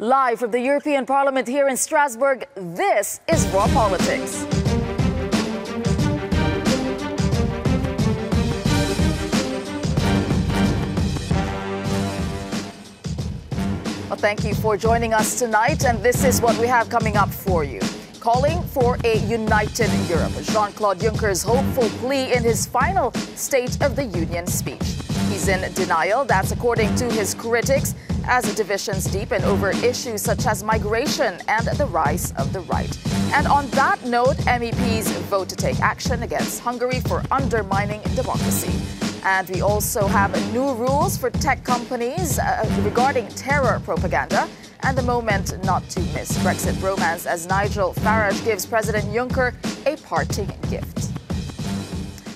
Live from the European Parliament here in Strasbourg, this is Raw Politics. Well, thank you for joining us tonight, and this is what we have coming up for you. Calling for a united Europe. Jean-Claude Juncker's hopeful plea in his final State of the Union speech. He's in denial, that's according to his critics, as divisions deepen over issues such as migration and the rise of the right. And on that note, MEPs vote to take action against Hungary for undermining democracy. And we also have new rules for tech companies regarding terror propaganda. And the moment not to miss, Brexit romance, as Nigel Farage gives President Juncker a parting gift.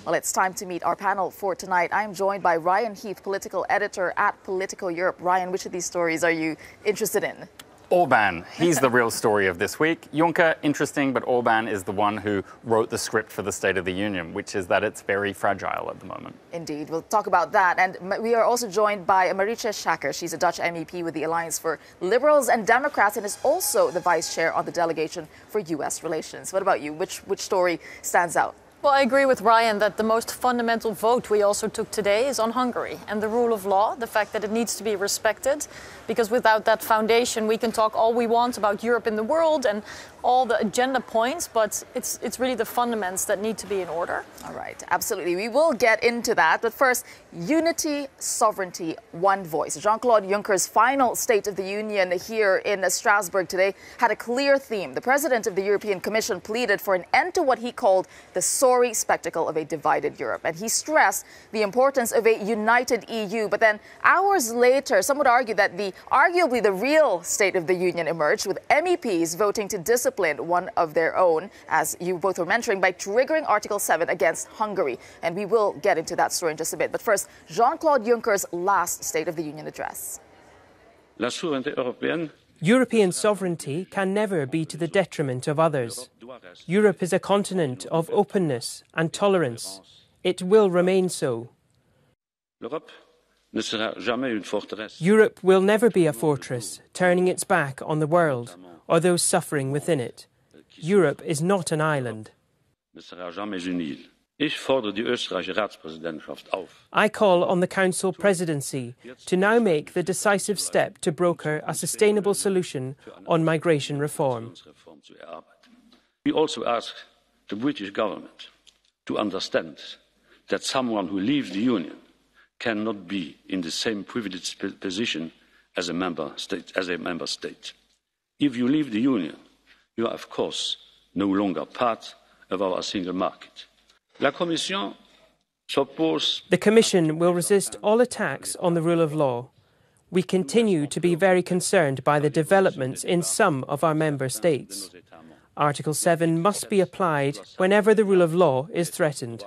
Well, it's time to meet our panel for tonight. I'm joined by Ryan Heath, political editor at Politico Europe. Ryan, which of these stories are you interested in? Orban, he's the real story of this week. Juncker, interesting, but Orban is the one who wrote the script for the State of the Union, which is that it's very fragile at the moment. Indeed. We'll talk about that. And we are also joined by Marietje Schaake. She's a Dutch MEP with the Alliance for Liberals and Democrats and is also the vice chair on the delegation for U.S. relations. What about you? Which story stands out? Well, I agree with Ryan that the most fundamental vote we also took today is on Hungary and the rule of law, the fact that it needs to be respected, because without that foundation we can talk all we want about Europe in the world and all the agenda points, but it's really the fundamentals that need to be in order. All right, absolutely. We will get into that, but first, unity, sovereignty, one voice. Jean-Claude Juncker's final State of the Union here in Strasbourg today had a clear theme. The president of the European Commission pleaded for an end to what he called the sorry spectacle of a divided Europe. And he stressed the importance of a united EU. But then hours later, some would argue that arguably the real State of the Union emerged, with MEPs voting to discipline one of their own, as you both were mentioning, by triggering Article 7 against Hungary. And we will get into that story in just a bit. But first, Jean-Claude Juncker's last State of the Union address. European sovereignty can never be to the detriment of others. Europe is a continent of openness and tolerance. It will remain so. Europe will never be a fortress, turning its back on the world or those suffering within it. Europe is not an island. I call on the Council presidency to now make the decisive step to broker a sustainable solution on migration reform. We also ask the British government to understand that someone who leaves the Union cannot be in the same privileged position as a member state. If you leave the Union, you are, of course, no longer part of our single market. The Commission will resist all attacks on the rule of law. We continue to be very concerned by the developments in some of our member states. Article 7 must be applied whenever the rule of law is threatened.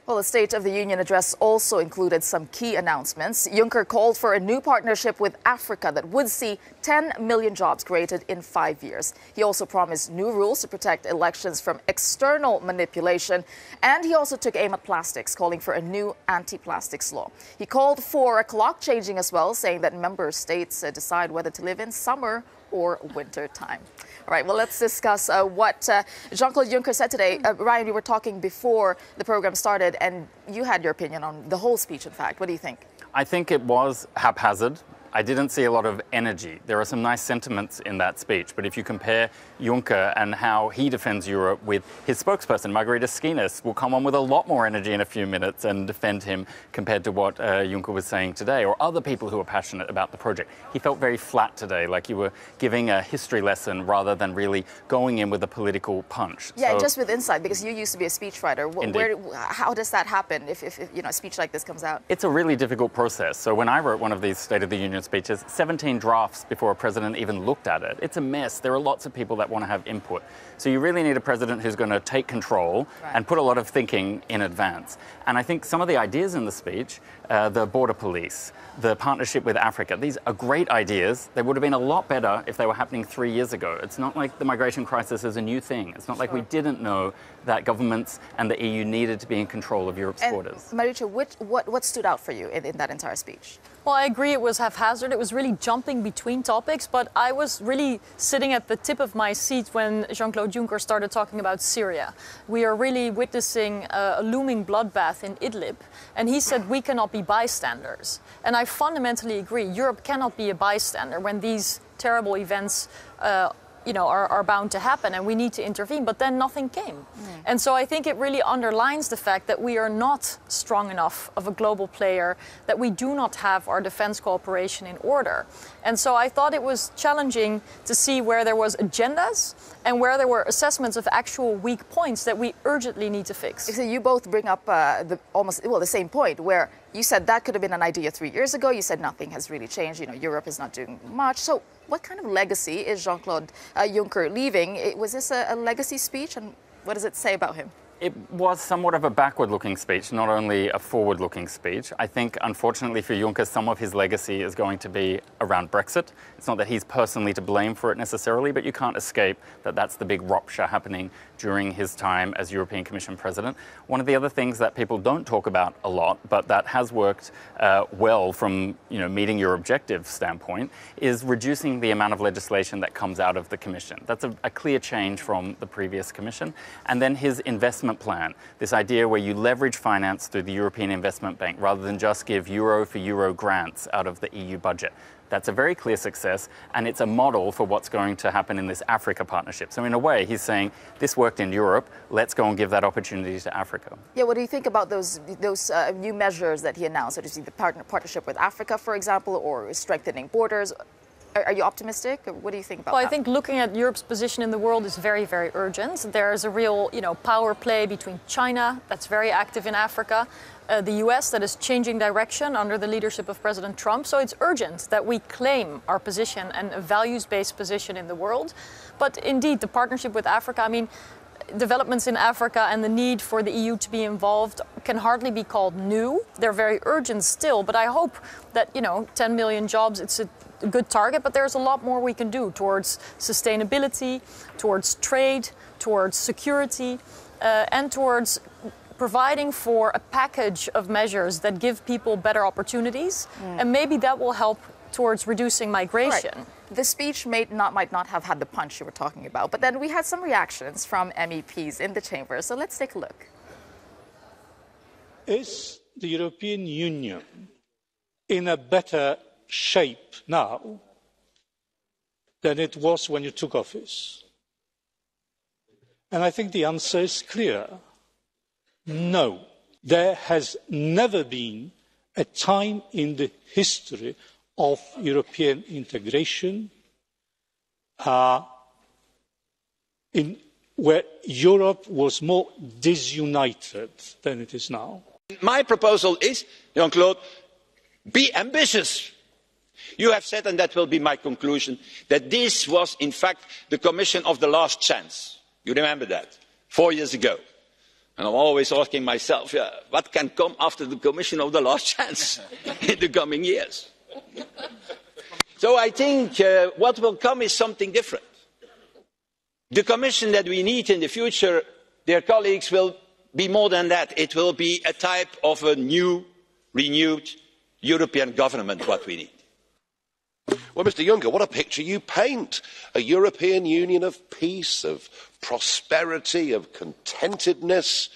Well, the State of the Union address also included some key announcements. Juncker called for a new partnership with Africa that would see 10 million jobs created in 5 years. He also promised new rules to protect elections from external manipulation. And he also took aim at plastics, calling for a new anti-plastics law. He called for a clock changing as well, saying that member states decide whether to live in summer or winter time. All right, well, let's discuss what Jean-Claude Juncker said today. Ryan, we were talking before the program started, and you had your opinion on the whole speech, in fact. What do you think? I think it was haphazard. I didn't see a lot of energy. There are some nice sentiments in that speech, but if you compare Juncker and how he defends Europe with his spokesperson, Margarita Schinas, will come on with a lot more energy in a few minutes and defend him compared to what Juncker was saying today, or other people who are passionate about the project. He felt very flat today, like you were giving a history lesson rather than really going in with a political punch. Yeah, and just with insight, because you used to be a speechwriter. How does that happen if a speech like this comes out? It's a really difficult process. So when I wrote one of these State of the Union speeches, 17 drafts before a president even looked at it. It's a mess. There are lots of people that want to have input. So you really need a president who's going to take control and put a lot of thinking in advance. And I think some of the ideas in the speech, the border police, the partnership with Africa, these are great ideas. They would have been a lot better if they were happening 3 years ago. It's not like the migration crisis is a new thing. It's not like we didn't know that governments and the EU needed to be in control of Europe's borders. Marietje, what stood out for you in that entire speech? Well, I agree it was haphazard. It was really jumping between topics, but I was really sitting at the tip of my seat when Jean-Claude Juncker started talking about Syria. We are really witnessing a looming bloodbath in Idlib, and he said we cannot be bystanders. And I fundamentally agree. Europe cannot be a bystander when these terrible events are bound to happen, and we need to intervene, but then nothing came. And so I think it really underlines the fact that we are not strong enough of a global player, that we do not have our defense cooperation in order. And so I thought it was challenging to see where there was agendas and where there were assessments of actual weak points that we urgently need to fix. So you both bring up the same point, where you said that could have been an idea 3 years ago. You said nothing has really changed. Europe is not doing much. So what kind of legacy is Jean-Claude Juncker leaving? Was this a legacy speech, and what does it say about him? It was somewhat of a backward-looking speech, not only a forward-looking speech. I think, unfortunately for Juncker, some of his legacy is going to be around Brexit. It's not that he's personally to blame for it necessarily, but you can't escape that that's the big rupture happening during his time as European Commission President. One of the other things that people don't talk about a lot, but that has worked well from meeting your objective standpoint, is reducing the amount of legislation that comes out of the Commission. That's a clear change from the previous Commission. And then his investment plan, this idea where you leverage finance through the European Investment Bank rather than just give euro for euro grants out of the EU budget. That's a very clear success, and it's a model for what's going to happen in this Africa partnership. So in a way, he's saying, this worked in Europe, let's go and give that opportunity to Africa. Yeah, what do you think about those new measures that he announced? So do you see the partnership with Africa, for example, or strengthening borders? Are you optimistic? Or what do you think about that? Well, I think looking at Europe's position in the world is very, very urgent. There's a real, power play between China, that's very active in Africa, the US, that is changing direction under the leadership of President Trump. So it's urgent that we claim our position and a values-based position in the world. But indeed, the partnership with Africa, developments in Africa and the need for the EU to be involved can hardly be called new. They're very urgent still, but I hope that, 10 million jobs, it's a good target, but there's a lot more we can do towards sustainability, towards trade, towards security, and towards providing for a package of measures that give people better opportunities. And maybe that will help towards reducing migration. Right. The speech might not have had the punch you were talking about, but then we had some reactions from MEPs in the chamber. So let's take a look. Is the European Union in a better shape now than it was when you took office? And I think the answer is clear. No. There has never been a time in the history of European integration where Europe was more disunited than it is now. My proposal is, Jean-Claude, be ambitious. You have said, and that will be my conclusion, that this was in fact the Commission of the last chance. You remember that, 4 years ago. And I'm always asking myself, what can come after the Commission of the last chance in the coming years? So I think what will come is something different. The Commission that we need in the future, dear colleagues, will be more than that. It will be a type of a new, renewed European government, what we need. Well, Mr. Juncker, what a picture you paint. A European Union of peace, of prosperity, of contentedness.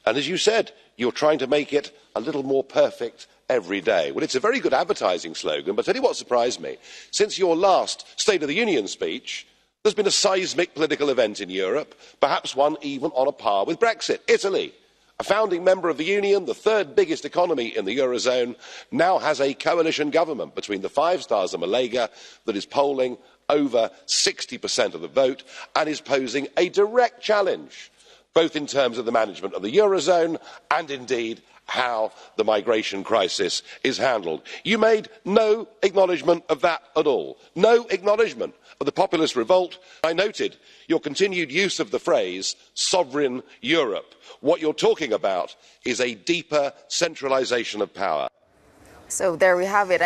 And as you said, you're trying to make it a little more perfect every day. Well, it's a very good advertising slogan, but tell you what surprised me. Since your last State of the Union speech, there's been a seismic political event in Europe, perhaps one even on a par with Brexit. Italy, a founding member of the Union, the third biggest economy in the Eurozone, now has a coalition government between the Five Stars and Lega that is polling over 60% of the vote and is posing a direct challenge, both in terms of the management of the Eurozone and indeed how the migration crisis is handled. You made no acknowledgement of that at all. No acknowledgement of the populist revolt. I noted your continued use of the phrase sovereign Europe. What you're talking about is a deeper centralisation of power. So there we have it.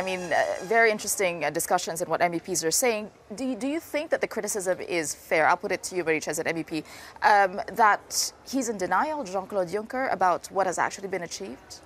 Very interesting discussions in what MEPs are saying. Do you think that the criticism is fair? I'll put it to you, Marietje, as an MEP, that he's in denial, Jean-Claude Juncker, about what has actually been achieved?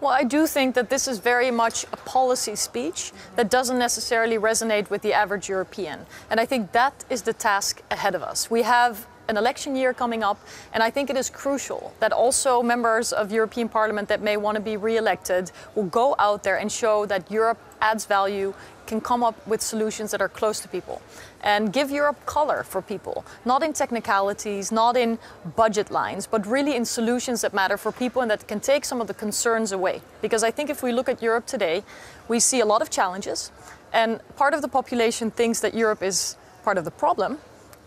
Well, I do think that this is very much a policy speech that doesn't necessarily resonate with the average European. And I think that is the task ahead of us. We have an election year coming up, and I think it is crucial that also members of European Parliament that may want to be re-elected will go out there and show that Europe adds value, can come up with solutions that are close to people, and give Europe color for people, not in technicalities, not in budget lines, but really in solutions that matter for people and that can take some of the concerns away. Because I think if we look at Europe today, we see a lot of challenges, and part of the population thinks that Europe is part of the problem,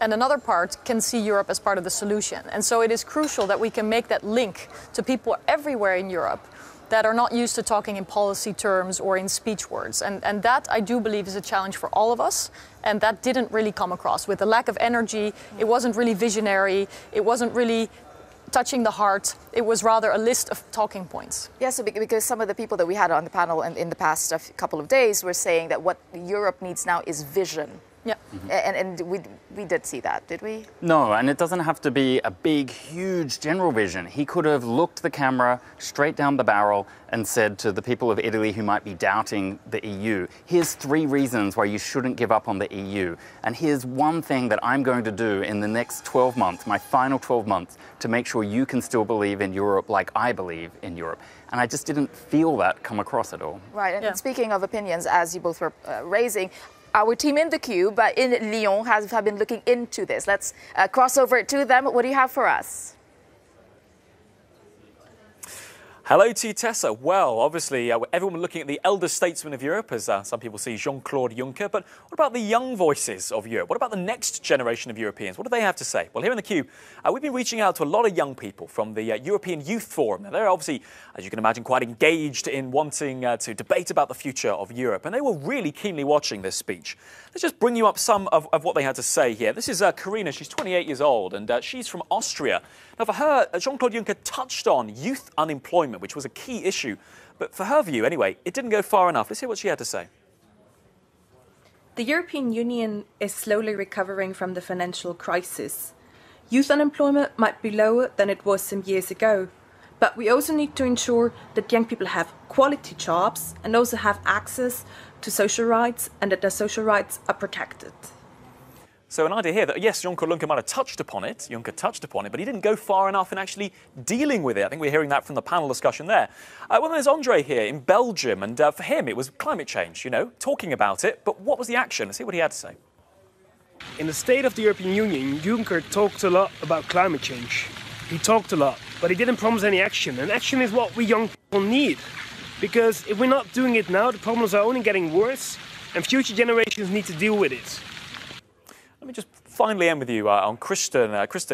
and another part can see Europe as part of the solution. And so it is crucial that we can make that link to people everywhere in Europe that are not used to talking in policy terms or in speech words. And that, I do believe, is a challenge for all of us. And that didn't really come across. With the lack of energy, it wasn't really visionary, it wasn't really touching the heart. It was rather a list of talking points. Yes, because some of the people that we had on the panel in the past couple of days were saying that what Europe needs now is vision. Yeah. And we did see that, did we? No, and it doesn't have to be a big, huge general vision. He could have looked the camera straight down the barrel and said to the people of Italy who might be doubting the EU, here's 3 reasons why you shouldn't give up on the EU. And here's one thing that I'm going to do in the next 12 months, my final 12 months, to make sure you can still believe in Europe like I believe in Europe. And I just didn't feel that come across at all. Right, and speaking of opinions, as you both were raising, our team in the Cube in Lyon have been looking into this. Let's cross over to them. What do you have for us? Hello to you, Tessa. Well, obviously, everyone looking at the elder statesman of Europe, as some people see Jean-Claude Juncker. But what about the young voices of Europe? What about the next generation of Europeans? What do they have to say? Well, here in the Cube, we've been reaching out to a lot of young people from the European Youth Forum. Now, they're obviously, as you can imagine, quite engaged in wanting to debate about the future of Europe. And they were really keenly watching this speech. Let's just bring you up some of what they had to say here. This is Karina. She's 28 years old, and she's from Austria. Now, for her, Jean-Claude Juncker touched on youth unemployment, which was a key issue. But for her view, anyway, it didn't go far enough. Let's hear what she had to say. The European Union is slowly recovering from the financial crisis. Youth unemployment might be lower than it was some years ago. But we also need to ensure that young people have quality jobs and also have access to social rights, and that their social rights are protected. So an idea here that, yes, Jean-Claude Juncker might have touched upon it, but he didn't go far enough in actually dealing with it. I think we're hearing that from the panel discussion there. Well, there's Andre here in Belgium, and for him it was climate change, talking about it. But what was the action? Let's see what he had to say. In the State of the European Union, Juncker talked a lot about climate change. He talked a lot, but he didn't promise any action. And action is what we young people need. Because if we're not doing it now, the problems are only getting worse, and future generations need to deal with it. Let me just finally end with you on Kristen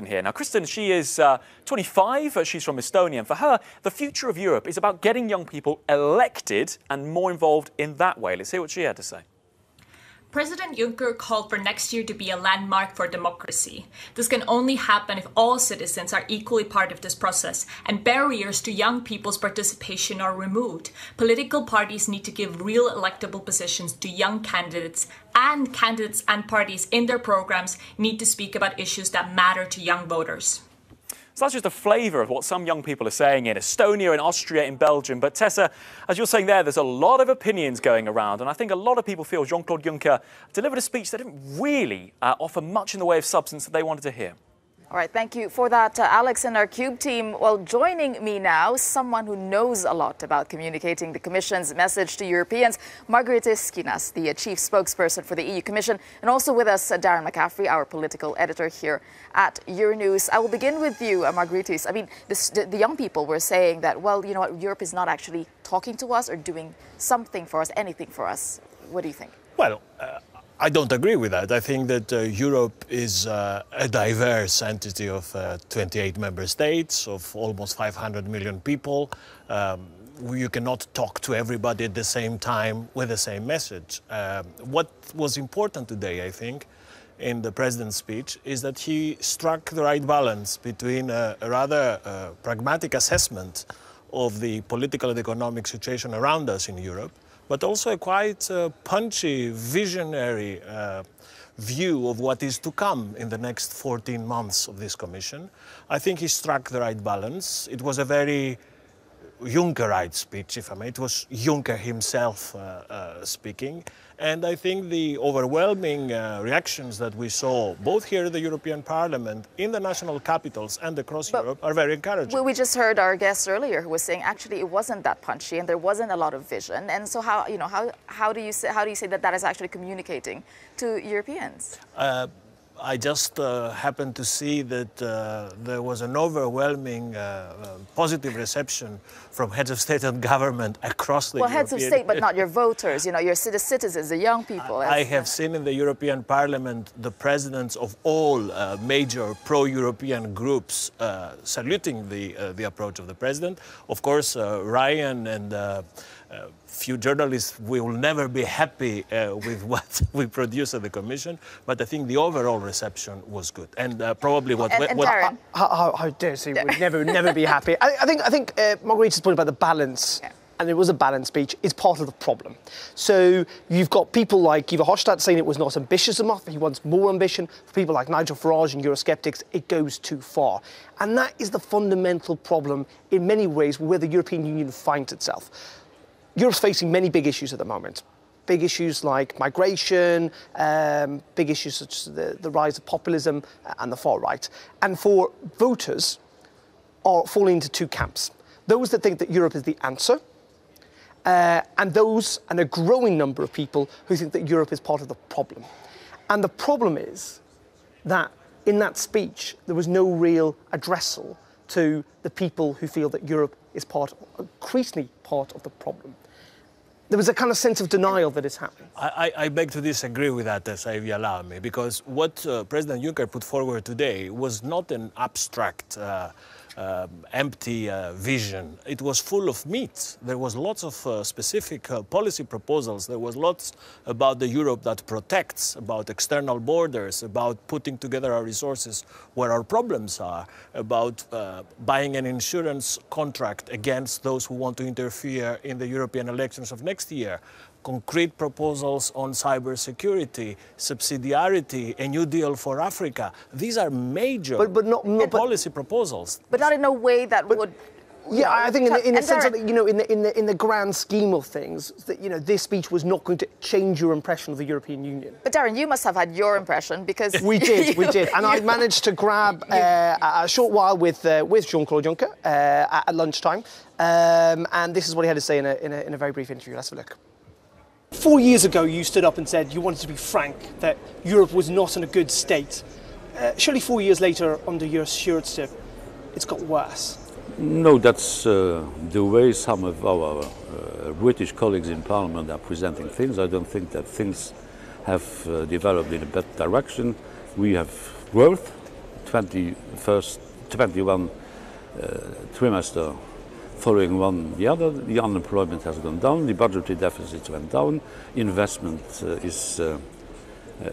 here. Now, Kristen, she is 25. She's from Estonia. And for her, the future of Europe is about getting young people elected and more involved in that way. Let's hear what she had to say. President Juncker called for next year to be a landmark for democracy. This can only happen if all citizens are equally part of this process and barriers to young people's participation are removed. Political parties need to give real electable positions to young candidates, and candidates and parties in their programs need to speak about issues that matter to young voters. So that's just a flavour of what some young people are saying in Estonia, in Austria, in Belgium. But Tessa, as you're saying there's a lot of opinions going around. And I think a lot of people feel Jean-Claude Juncker delivered a speech that didn't really offer much in the way of substance that they wanted to hear. All right, thank you for that, Alex and our Cube team. Well, joining me now, someone who knows a lot about communicating the Commission's message to Europeans, Margaritis Schinas, the chief spokesperson for the EU Commission, and also with us, Darren McCaffrey, our political editor here at Euronews. I will begin with you, Margaritis. I mean, the young people were saying that, well, you know what, Europe is not actually talking to us or doing something for us, anything for us. What do you think? Well, I don't agree with that. I think that Europe is a diverse entity of 28 member states, of almost 500 million people. You cannot talk to everybody at the same time with the same message. What was important today, I think, in the president's speech is that he struck the right balance between a rather pragmatic assessment of the political and economic situation around us in Europe, but also a quite punchy, visionary view of what is to come in the next 14 months of this Commission. I think he struck the right balance. It was a very Junckerite speech, if I may. It was Juncker himself speaking. And I think the overwhelming reactions that we saw, both here in the European Parliament, in the national capitals and across Europe, are very encouraging. We just heard our guest earlier who was saying actually it wasn't that punchy and there wasn't a lot of vision. And so how do you say that is actually communicating to Europeans? I just happened to see that there was an overwhelming positive reception from heads of state and government across the European... Well, heads of state, but not your voters, your citizens, the young people. I have seen in the European Parliament the presidents of all major pro-European groups saluting the approach of the president. Of course, Ryan and few journalists will never be happy with what we produce at the Commission, but I think the overall reception was good. And probably what... Darren. How dare you? We'd never be happy. I think Margherita's point about the balance, and it was a balanced speech, is part of the problem. So you've got people like Guy Verhofstadt saying it was not ambitious enough, he wants more ambition. For people like Nigel Farage and Eurosceptics, it goes too far. And that is the fundamental problem in many ways where the European Union finds itself. Europe's facing many big issues at the moment. Big issues like migration, big issues such as the rise of populism and the far right. And for voters are falling into two camps. Those that think that Europe is the answer, and a growing number of people who think that Europe is part of the problem. And the problem is that in that speech, there was no real addressal to the people who feel that Europe is increasingly part of the problem. There was a kind of sense of denial that is happening. I beg to disagree with that, if you allow me, because what President Juncker put forward today was not an abstract, empty vision. It was full of meat. There was lots of specific policy proposals. There was lots about the Europe that protects, about external borders, about putting together our resources where our problems are, about buying an insurance contract against those who want to interfere in the European elections of next year. Concrete proposals on cybersecurity, subsidiarity, a new deal for Africa. These are major policy proposals. But not in a way that would... Yeah, I think in the sense that, in the grand scheme of things, that, this speech was not going to change your impression of the European Union. But Darren, you must have had your impression, because... We did. And I managed to grab a short while with Jean-Claude Juncker at lunchtime. And this is what he had to say in a very brief interview. Let's have a look. 4 years ago, you stood up and said you wanted to be frank, that Europe was not in a good state. Surely 4 years later, under your stewardship, it's got worse. No, that's the way some of our British colleagues in Parliament are presenting things. I don't think that things have developed in a bad direction. We have growth, 21 trimester following one the other. The unemployment has gone down, the budgetary deficit went down, investment is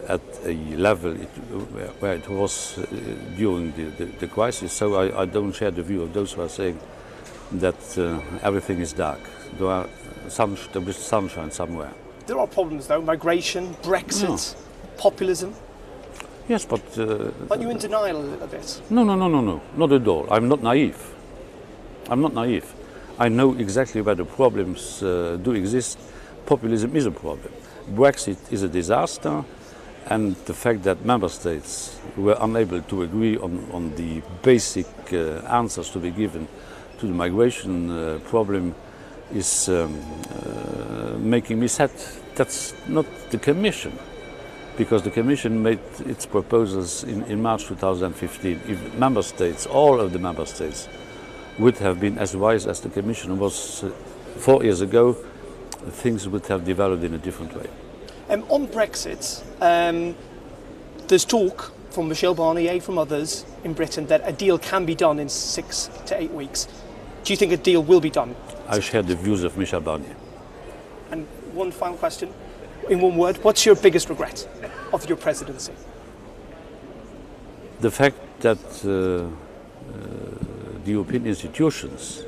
at a level where it was during the crisis. So I don't share the view of those who are saying that everything is dark. There is sunshine somewhere. There are problems though, migration, Brexit, populism. Yes, but... Aren't you in denial a little bit? No, not at all. I'm not naive. I know exactly where the problems do exist. Populism is a problem. Brexit is a disaster, and the fact that member states were unable to agree on the basic answers to be given to the migration problem is making me sad. That's not the Commission, because the Commission made its proposals in March 2015. If member states, all of the member states, would have been as wise as the Commission was 4 years ago, things would have developed in a different way. On Brexit, there's talk from Michel Barnier, from others in Britain, that a deal can be done in 6 to 8 weeks. Do you think a deal will be done? I share the views of Michel Barnier. And one final question, in one word, what's your biggest regret of your presidency? The fact that the European institutions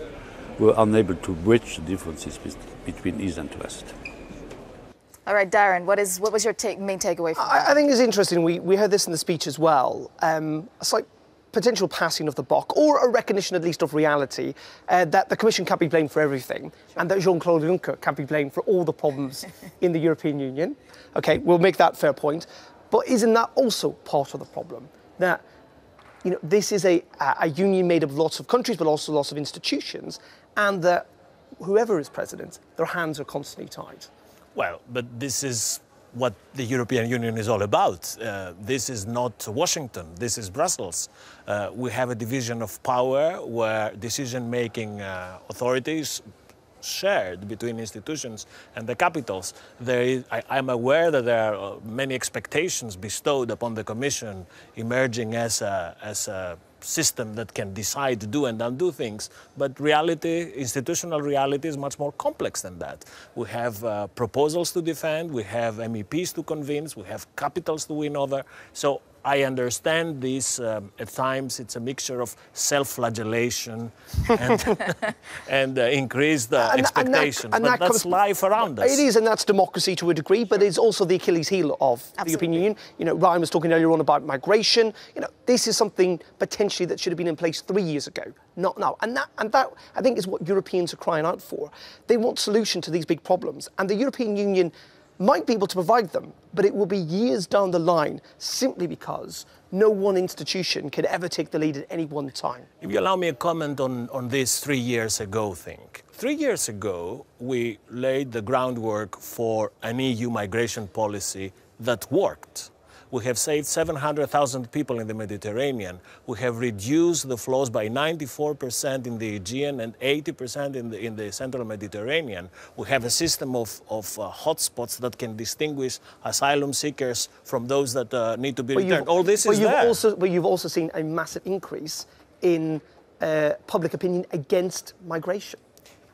were unable to bridge the differences between East and West. All right, Darren, what was your main takeaway from that? I think it's interesting. We heard this in the speech as well. It's like potential passing of the buck, or a recognition at least of reality, that the Commission can't be blamed for everything, and that Jean-Claude Juncker can't be blamed for all the problems in the European Union. Okay, we'll make that fair point. But isn't that also part of the problem? That, you know, this is a union made of lots of countries, but also lots of institutions, and that whoever is president, their hands are constantly tied. Well, but this is what the European Union is all about. This is not Washington, this is Brussels. We have a division of power where decision-making authorities shared between institutions and the capitals. I'm aware that there are many expectations bestowed upon the Commission emerging as a system that can decide to do and undo things, but reality, institutional reality, is much more complex than that. We have proposals to defend, we have MEPs to convince, we have capitals to win over. So I understand this, at times it's a mixture of self-flagellation and increased expectations, but that's life around us. It is, and that's democracy to a degree, but it's also the Achilles heel of the European Union. You know, Ryan was talking earlier on about migration. You know, this is something potentially that should have been in place 3 years ago, not now. And that, I think, is what Europeans are crying out for. They want solution to these big problems, and the European Union might be able to provide them, but it will be years down the line simply because no one institution can ever take the lead at any one time. If you allow me a comment on this 3 years ago thing. 3 years ago, we laid the groundwork for an EU migration policy that worked. We have saved 700,000 people in the Mediterranean. We have reduced the flows by 94% in the Aegean and 80% in the central Mediterranean. We have a system of hotspots that can distinguish asylum seekers from those that need to be returned. All this is there. But you've also seen a massive increase in public opinion against migration,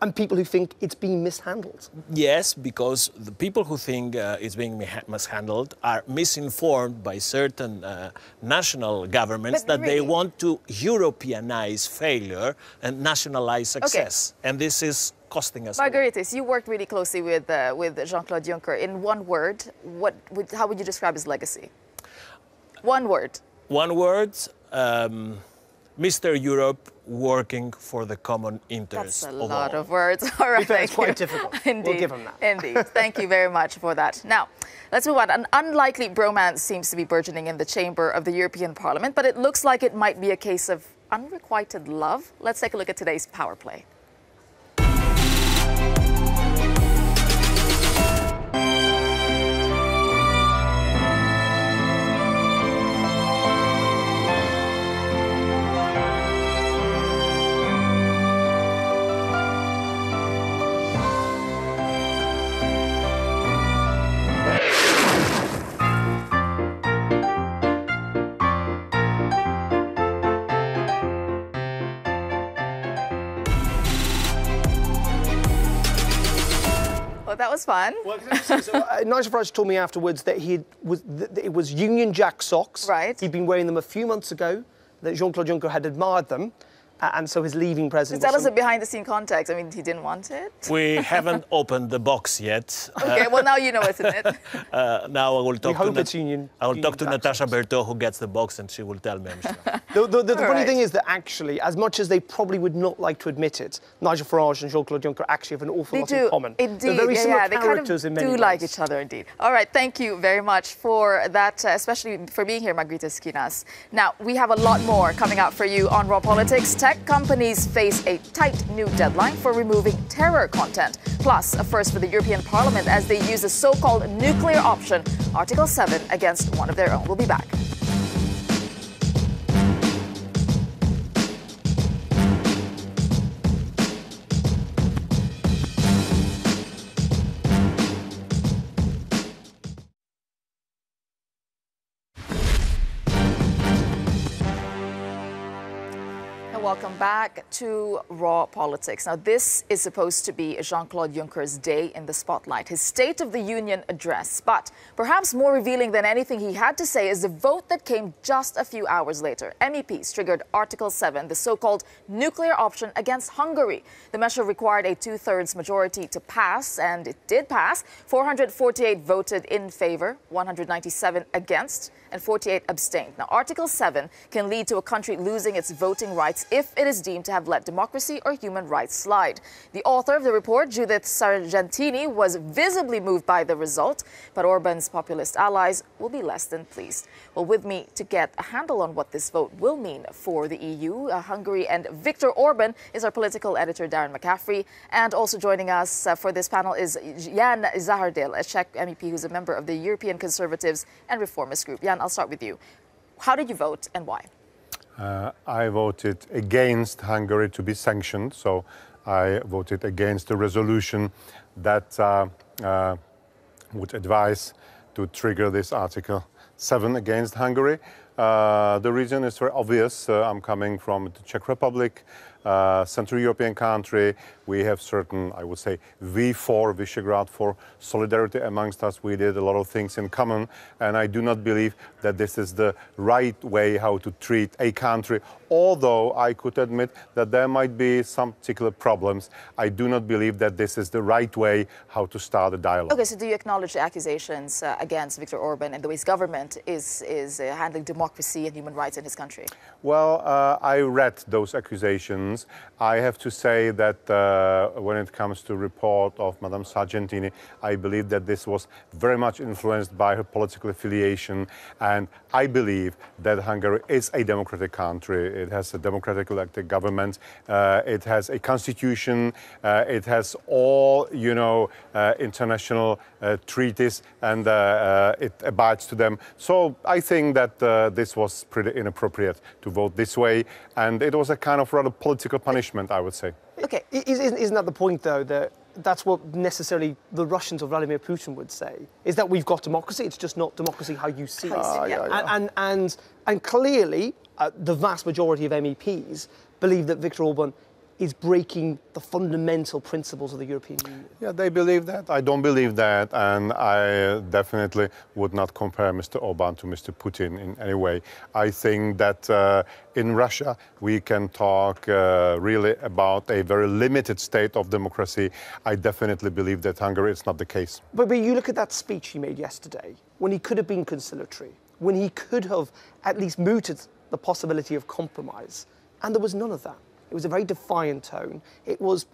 and people who think it's being mishandled. Yes, because the people who think it's being mishandled are misinformed by certain national governments that they want to Europeanize failure and nationalize success. Okay. And this is costing us. Margaritis, you worked really closely with Jean-Claude Juncker. In one word, how would you describe his legacy? One word. One word. Mr. Europe working for the common interest of all. That's a lot of words. All right, it's quite difficult. Indeed. We'll give him that. Indeed. Thank you very much for that. Now, let's move on. An unlikely bromance seems to be burgeoning in the chamber of the European Parliament, but it looks like it might be a case of unrequited love. Let's take a look at today's Power Play. That was fun. Well, Nigel Farage told me afterwards that it was Union Jack socks. Right. He'd been wearing them a few months ago, that Jean-Claude Juncker had admired them, and so his leaving present... Tell us a behind-the-scene context. I mean, he didn't want it? We haven't opened the box yet. Okay, well, now you know what's in it. Now I will talk to Natasha Berthaud, who gets the box, and she will tell me, I'm sure. The funny thing is that actually, as much as they probably would not like to admit it, Nigel Farage and Jean-Claude Juncker actually have an awful lot in common. Indeed. They're very similar characters they in many ways. do like each other, indeed. All right, thank you very much for that, especially for being here, Margaritis Schinas. Now, we have a lot more coming up for you on Raw Politics. Tech companies face a tight new deadline for removing terror content. Plus, a first for the European Parliament as they use a so-called nuclear option, Article 7, against one of their own. We'll be back. Welcome back to Raw Politics. Now, this is supposed to be Jean-Claude Juncker's day in the spotlight, his State of the Union address. But perhaps more revealing than anything he had to say is the vote that came just a few hours later. MEPs triggered Article 7, the so-called nuclear option against Hungary. The measure required a two-thirds majority to pass, and it did pass. 448 voted in favor, 197 against, and 48 abstained. Now, Article 7 can lead to a country losing its voting rights if it is deemed to have let democracy or human rights slide. The author of the report, Judith Sargentini, was visibly moved by the result, but Orban's populist allies will be less than pleased. Well, with me to get a handle on what this vote will mean for the EU, Hungary, and Viktor Orban is our political editor, Darren McCaffrey. And also joining us for this panel is Jan Zahardil, a Czech MEP who's a member of the European Conservatives and Reformist Group. Jan, I'll start with you. How did you vote and why? I voted against Hungary to be sanctioned, so I voted against the resolution that would advise to trigger this Article 7 against Hungary. The reason is very obvious. I'm coming from the Czech Republic, Central European country. We have certain, I would say, V4, Visegrad 4 solidarity amongst us. We did a lot of things in common, and I do not believe that this is the right way how to treat a country. Although I could admit that there might be some particular problems, I do not believe that this is the right way how to start a dialogue. Okay, so do you acknowledge the accusations against Viktor Orban and the way his government is handling democracy and human rights in his country? Well, I read those accusations. I have to say that when it comes to report of Madame Sargentini, I believe that this was very much influenced by her political affiliation, and I believe that Hungary is a democratic country. It has a democratically elected government. It has a constitution. It has all, international treaties, and it abides to them. So I think that this was pretty inappropriate to vote this way, and it was a kind of rather political punishment, I would say. Okay, isn't that the point, though, that that's what necessarily the Russians or Vladimir Putin would say, is that we've got democracy, it's just not democracy how you see it. And clearly, the vast majority of MEPs believe that Viktor Orban is breaking the fundamental principles of the European Union. Yeah, they believe that. I don't believe that, and I definitely would not compare Mr. Orban to Mr. Putin in any way. I think that in Russia we can talk really about a very limited state of democracy. I definitely believe that Hungary is not the case. But you look at that speech he made yesterday, when he could have been conciliatory, when he could have at least mooted the possibility of compromise, and there was none of that. It was a very defiant tone. It was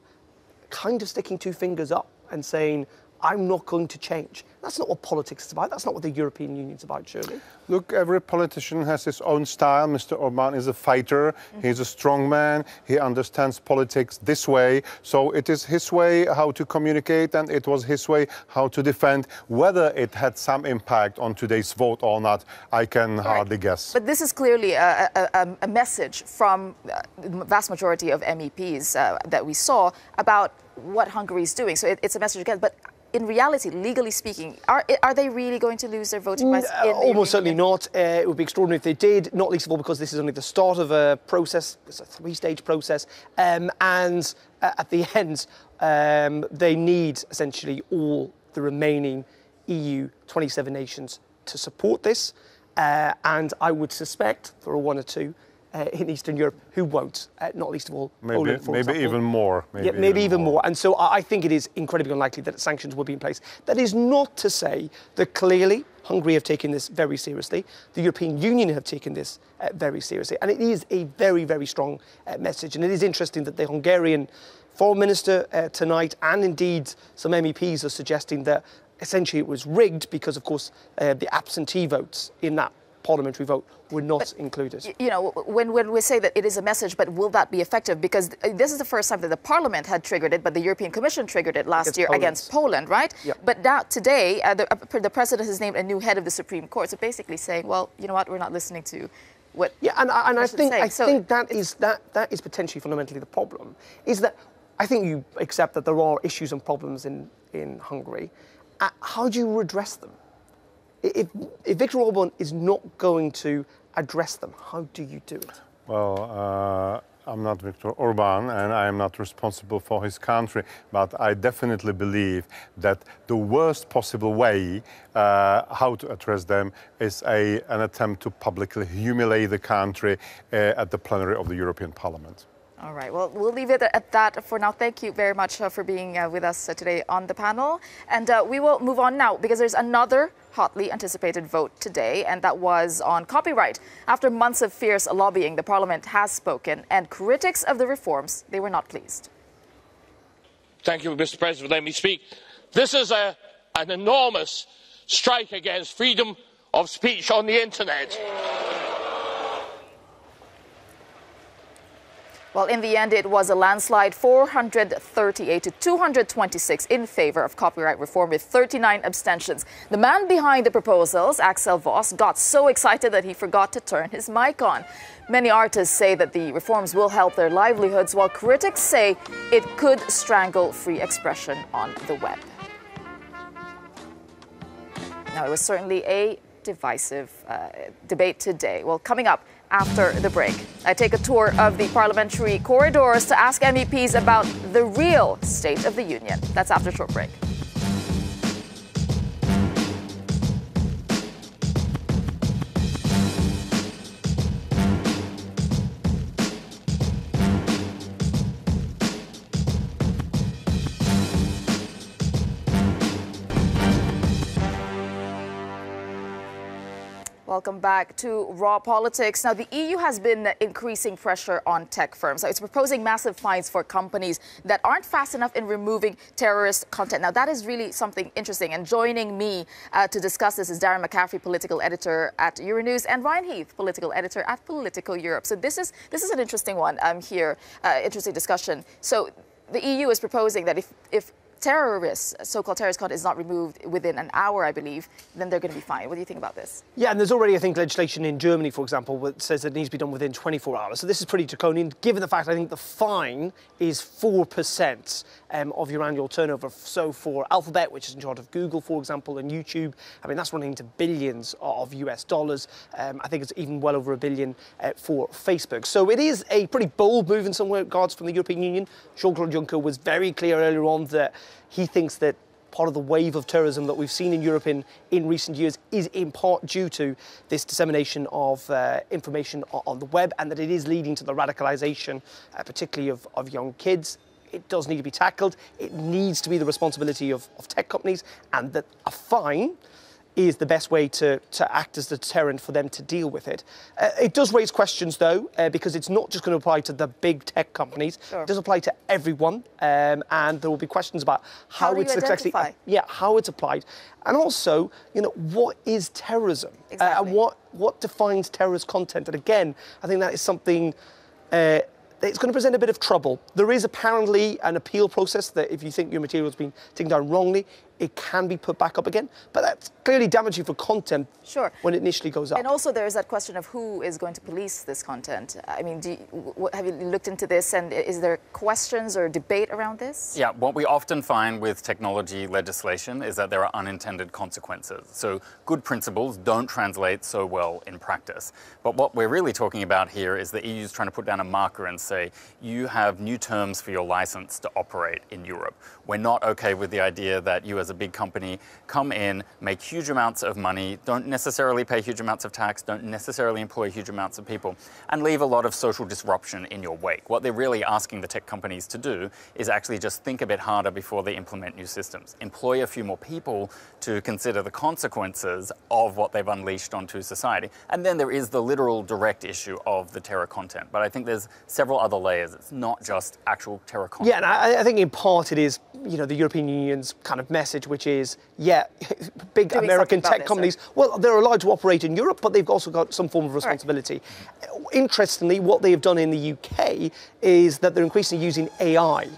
kind of sticking two fingers up and saying, I'm not going to change. That's not what politics is about. That's not what the European Union is about, surely. Look, every politician has his own style. Mr. Orban is a fighter. He's a strong man. He understands politics this way. So it is his way how to communicate, and it was his way how to defend. Whether it had some impact on today's vote or not, I can hardly guess. But this is clearly a message from the vast majority of MEPs that we saw about what Hungary is doing. So it's a message again. But in reality, legally speaking, are they really going to lose their voting rights? Almost certainly not. It would be extraordinary if they did, not least of all because this is only the start of a process. It's a three-stage process. And at the end, they need essentially all the remaining EU 27 nations to support this. And I would suspect there are one or two in Eastern Europe who won't, not least of all Poland, for example. Even more. Maybe even more. And so I think it is incredibly unlikely that sanctions will be in place. That is not to say that clearly Hungary have taken this very seriously. The European Union have taken this very seriously. And it is a very, very strong message. And it is interesting that the Hungarian Foreign Minister tonight, and indeed some MEPs, are suggesting that essentially it was rigged because, of course, the absentee votes in that parliamentary vote were not included. You know, when we say that it is a message, but will that be effective? Because this is the first time that the Parliament had triggered it, but the European Commission triggered it last year against Poland, right? Yep. But now today, the President has named a new head of the Supreme Court, so basically saying, well, you know what, we're not listening to what... Yeah, and I think that is potentially fundamentally the problem, is that I think you accept that there are issues and problems in Hungary. How do you redress them? If Viktor Orban is not going to address them, how do you do it? Well, I'm not Viktor Orban, and I am not responsible for his country, but I definitely believe that the worst possible way how to address them is an attempt to publicly humiliate the country at the plenary of the European Parliament. All right, well, we'll leave it at that for now. Thank you very much for being with us today on the panel. And we will move on now because there's another hotly anticipated vote today, and that was on copyright. After months of fierce lobbying, the Parliament has spoken, and critics of the reforms, they were not pleased. Thank you, Mr. President, for letting me speak. This is an enormous strike against freedom of speech on the internet. Well, in the end, it was a landslide, 438 to 226 in favor of copyright reform with 39 abstentions. The man behind the proposals, Axel Voss, got so excited that he forgot to turn his mic on. Many artists say that the reforms will help their livelihoods, while critics say it could strangle free expression on the web. Now, it was certainly a divisive debate today. Well, coming up after the break, I take a tour of the parliamentary corridors to ask MEPs about the real State of the Union. That's after a short break. Welcome back to Raw Politics. Now, the EU has been increasing pressure on tech firms. It's proposing massive fines for companies that aren't fast enough in removing terrorist content. Now, that is really something interesting. And joining me to discuss this is Darren McCaffrey, political editor at Euronews, and Ryan Heath, political editor at Political Europe. So this is an interesting one here, interesting discussion. So the EU is proposing that if terrorists, so-called terrorist content is not removed within an hour, I believe, then they're going to be fined. What do you think about this? Yeah, and there's already, I think, legislation in Germany, for example, that says it needs to be done within 24 hours. So this is pretty draconian, given the fact I think the fine is 4% of your annual turnover. So for Alphabet, which is in charge of Google, for example, and YouTube, I mean, that's running into billions of US dollars. I think it's even well over $1 billion for Facebook. So it is a pretty bold move in some regards from the European Union. Jean-Claude Juncker was very clear earlier on that he thinks that part of the wave of terrorism that we've seen in Europe in recent years is in part due to this dissemination of information on the web, and that it is leading to the radicalisation, particularly of young kids. It does need to be tackled. It needs to be the responsibility of tech companies, and that a fine is the best way to act as the deterrent for them to deal with it. It does raise questions, though, because it's not just going to apply to the big tech companies. Sure. It does apply to everyone, and there will be questions about how it's actually, how it's applied, and also, what is terrorism, and what defines terrorist content. And again, I think that is something. It's going to present a bit of trouble. There is apparently an appeal process that if you think your material has been taken down wrongly, it can be put back up again. But that's clearly damaging for content when it initially goes up. And also there is that question of who is going to police this content. I mean, have you looked into this, and is there questions or debate around this? Yeah, what we often find with technology legislation is that there are unintended consequences. So good principles don't translate so well in practice. But what we're really talking about here is the EU's trying to put down a marker and say, you have new terms for your license to operate in Europe. We're not okay with the idea that you as a big company come in, make huge amounts of money, don't necessarily pay huge amounts of tax, don't necessarily employ huge amounts of people, and leave a lot of social disruption in your wake. What they're really asking the tech companies to do is actually just think a bit harder before they implement new systems. Employ a few more people to consider the consequences of what they've unleashed onto society. And then there is the literal direct issue of the terror content. But I think there's several other layers. It's not just actual terror content. Yeah, and I think in part it is, the European Union's kind of message, which is, big doing American tech companies, well, they're allowed to operate in Europe, but they've also got some form of responsibility. Right. Interestingly, what they have done in the UK is that they're increasingly using AI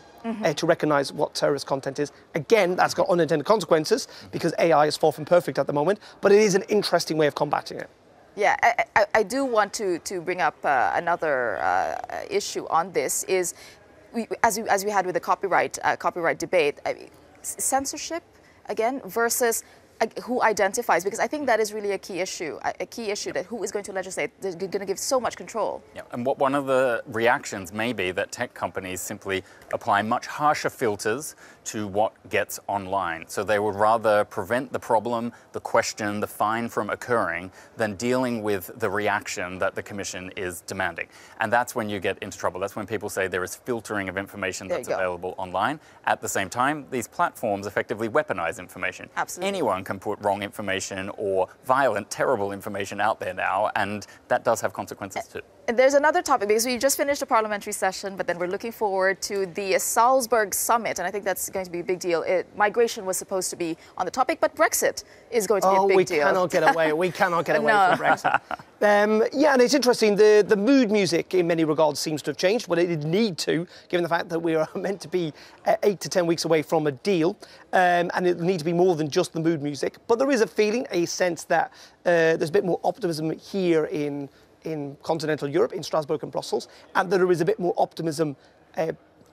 to recognise what terrorist content is. Again, that's got unintended consequences because AI is far from perfect at the moment, but it is an interesting way of combating it. Yeah, I do want to bring up another issue on this is, as we had with the copyright debate, censorship again versus who identifies, because I think that is really a key issue that who is going to legislate. They're going to give so much control. Yeah, and one of the reactions may be that tech companies simply apply much harsher filters to what gets online. So they would rather prevent the problem, the question, the fine from occurring than dealing with the reaction that the Commission is demanding. And that's when you get into trouble. That's when people say there is filtering of information that's available online. At the same time, these platforms effectively weaponize information. Absolutely. Anyone can put wrong information or violent, terrible information out there now, and that does have consequences too. There's another topic, because we just finished a parliamentary session, but then we're looking forward to the Salzburg summit, and I think that's going to be a big deal. Migration was supposed to be on the topic, but Brexit is going to be a big deal. We cannot get away. We cannot get away from Brexit. Yeah, and it's interesting. The mood music, in many regards, seems to have changed, but it did need to, given the fact that we are meant to be 8 to 10 weeks away from a deal, and it need to be more than just the mood music. But there is a feeling, a sense that there's a bit more optimism here in continental Europe, in Strasbourg and Brussels, and that there is a bit more optimism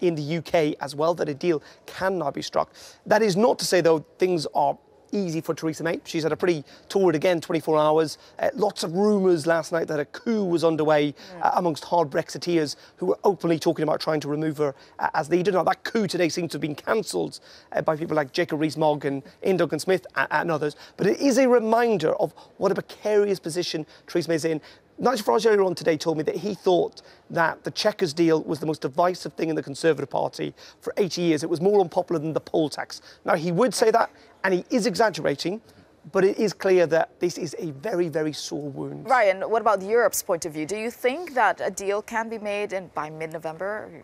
in the UK as well, that a deal can now be struck. That is not to say, though, things are easy for Theresa May. She's had a pretty torrid, again, 24 hours. Lots of rumours last night that a coup was underway amongst hard Brexiteers who were openly talking about trying to remove her as leader. Now, that coup today seems to have been cancelled by people like Jacob Rees-Mogg and Ian Duncan-Smith and others. But it is a reminder of what a precarious position Theresa May is in. Nigel Farage earlier on today told me that he thought that the Chequers deal was the most divisive thing in the Conservative Party for 80 years. It was more unpopular than the poll tax. Now, he would say that, and he is exaggerating, but it is clear that this is a very, very sore wound. Ryan, what about Europe's point of view? Do you think that a deal can be made by mid-November?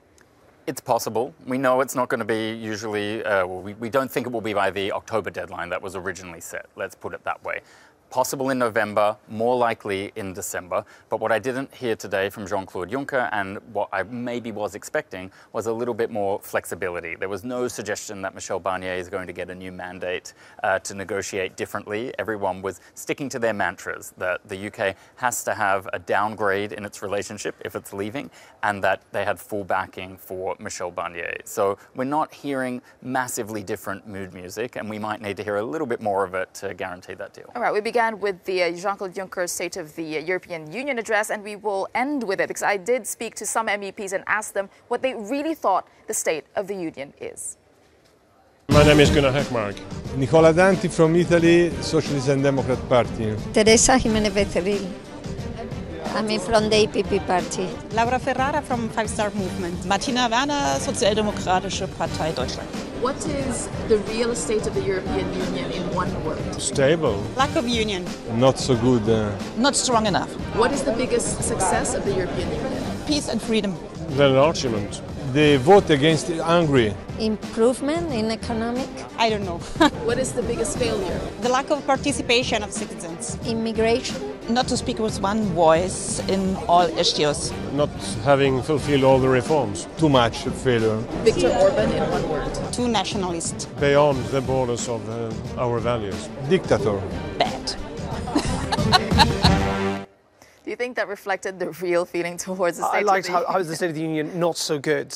It's possible. We know it's not going to be usually, we don't think it will be by the October deadline that was originally set. Let's put it that way. Possible in November, more likely in December. But what I didn't hear today from Jean-Claude Juncker, and what I maybe was expecting, was a little bit more flexibility. There was no suggestion that Michel Barnier is going to get a new mandate to negotiate differently. Everyone was sticking to their mantras that the UK has to have a downgrade in its relationship if it's leaving, and that they had full backing for Michel Barnier. So we're not hearing massively different mood music, and we might need to hear a little bit more of it to guarantee that deal. All right, we began with the Jean-Claude Juncker State of the European Union address, and we will end with it because I did speak to some MEPs and asked them what they really thought the State of the Union is. My name is Gunnar Hökmark. Nicola Danti from Italy, Socialist and Democrat Party. Teresa Jimenez Becerril. I'm from the EPP Party. Laura Ferrara from Five Star Movement. Martina Werner, Sozialdemokratische Partei Deutschland. What is the real state of the European Union in one word? Stable. Lack of union. Not so good. Not strong enough. What is the biggest success of the European Union? Peace and freedom. The enlargement. The vote against Hungary. Improvement in economic. I don't know. What is the biggest failure? The lack of participation of citizens. Immigration. Not to speak with one voice in all issues. Not having fulfilled all the reforms. Too much failure. Viktor Orban in one word. Too nationalist. Beyond the borders of our values. Dictator. Bad. Do you think that reflected the real feeling towards the State I liked of the Union? how is the State of the Union not so good,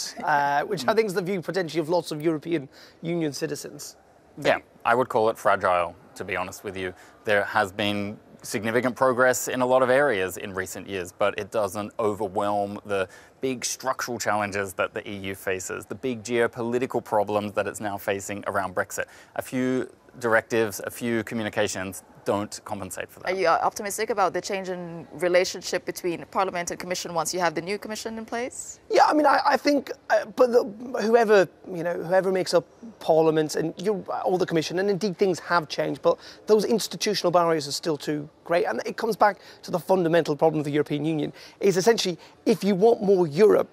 which I think is the view potentially of lots of European Union citizens. Yeah, I would call it fragile, to be honest with you. There has been significant progress in a lot of areas in recent years, but it doesn't overwhelm the big structural challenges that the EU faces, the big geopolitical problems that it's now facing around Brexit. A few directives, a few communications don't compensate for that. Are you optimistic about the change in relationship between Parliament and Commission once you have the new Commission in place? Yeah, I mean, I think, whoever makes up Parliament and or the Commission, and indeed things have changed, but those institutional barriers are still too great. And it comes back to the fundamental problem of the European Union, is essentially, if you want more Europe,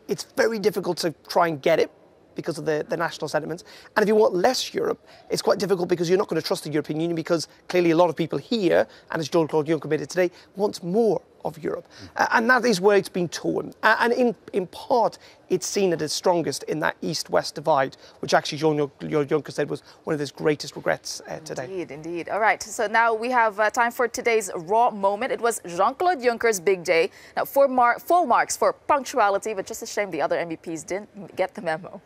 it's very difficult to try and get it because of the national sentiments. And if you want less Europe, it's quite difficult because you're not going to trust the European Union, because clearly a lot of people here, and as Jean-Claude Juncker made it today, wants more of Europe. And that is where it's been torn. And in part, it's seen at its strongest in that East-West divide, which actually Jean-Claude Juncker said was one of his greatest regrets today. Indeed. All right, so now we have time for today's raw moment. It was Jean-Claude Juncker's big day. Now, full marks for punctuality, but just a shame the other MEPs didn't get the memo.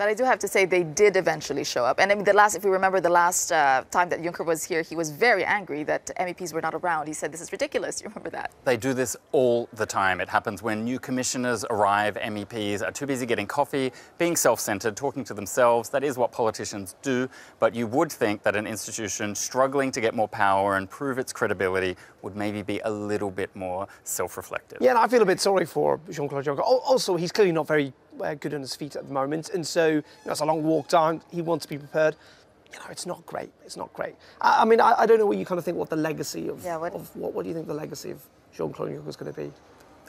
But I do have to say they did eventually show up. And I mean, if we remember the last time that Juncker was here, he was very angry that MEPs were not around. He said, this is ridiculous. You remember that? They do this all the time. It happens when new commissioners arrive. MEPs are too busy getting coffee, being self-centred, talking to themselves. That is what politicians do. But you would think that an institution struggling to get more power and prove its credibility would maybe be a little bit more self-reflective. Yeah, and I feel a bit sorry for Jean-Claude Juncker. Also, he's clearly not very good on his feet at the moment, and so it's a long walk down. He wants to be prepared. It's not great. It's not great. I mean, I don't know what you kind of think. What the legacy of? What do you think the legacy of Jean-Claude Juncker is going to be?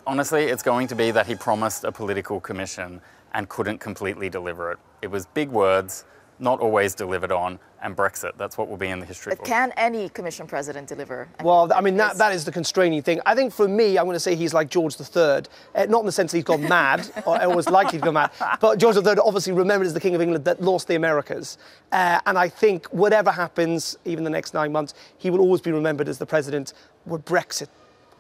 Honestly, it's going to be that he promised a political commission and couldn't completely deliver it. It was big words, not always delivered on, and Brexit. That's what will be in the history book. Can any commission president deliver? Well, I mean, that is the constraining thing. I think for me, I'm going to say he's like George III, not in the sense that he's gone mad, or was likely to go mad, but George III obviously remembered as the King of England that lost the Americas. And I think whatever happens, even the next 9 months, he will always be remembered as the president where Brexit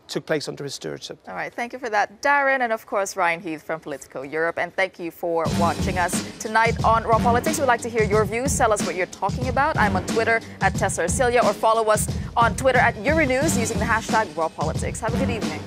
took place under his stewardship. All right, thank you for that, Darren, and of course, Ryan Heath from Politico Europe. And thank you for watching us tonight on Raw Politics. We'd like to hear your views. Tell us what you're talking about. I'm on Twitter at Tessa Arcilia, or follow us on Twitter at Euronews using the hashtag Raw Politics. Have a good evening.